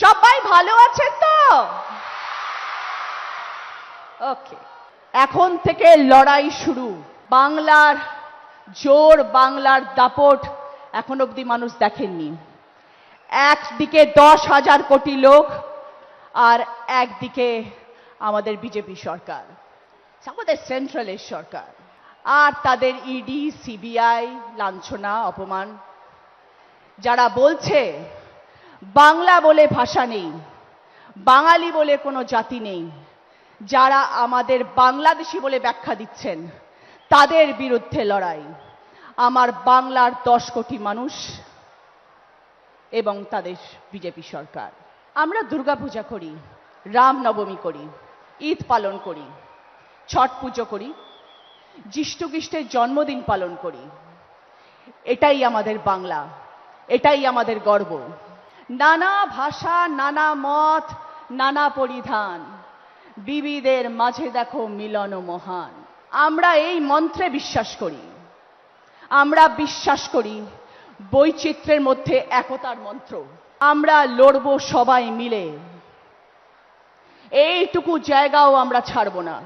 সবাই ভালো আছেন তো? ওকে, এখন থেকে লড়াই শুরু। বাংলার জোর, বাংলার দাপট এখন অবধি মানুষ দেখেননি। একদিকে 10,000 কোটি লোক আর একদিকে আমাদের বিজেপি সরকার, আমাদের সেন্ট্রালের সরকার, আর তাদের ইডি সিবিআই লাঞ্ছনা অপমান। যারা বলছে বাংলা বলে ভাষা নেই, বাঙালি বলে কোনো জাতি নেই, যারা আমাদের বাংলাদেশি বলে ব্যাখ্যা দিচ্ছেন, তাদের বিরুদ্ধে লড়াই। আমার বাংলার 10 কোটি মানুষ এবং তাদের বিজেপি সরকার। আমরা দুর্গাপূজা করি, রামনবমী করি, ঈদ পালন করি, ছট পুজো করি, যিশু খ্রিস্টের জন্মদিন পালন করি। এটাই আমাদের বাংলা, এটাই আমাদের গর্ব। নানা ভাষা, নানা মত, নানা পরিধান, বিবিধের মাঝে দেখো মিলন মহান। আমরা এই মন্ত্রে বিশ্বাস করি। আমরা বিশ্বাস করি বৈচিত্র্যের মধ্যে একতার মন্ত্র। আমরা লড়ব সবাই মিলে, এইটুকু জায়গাও আমরা ছাড়ব না।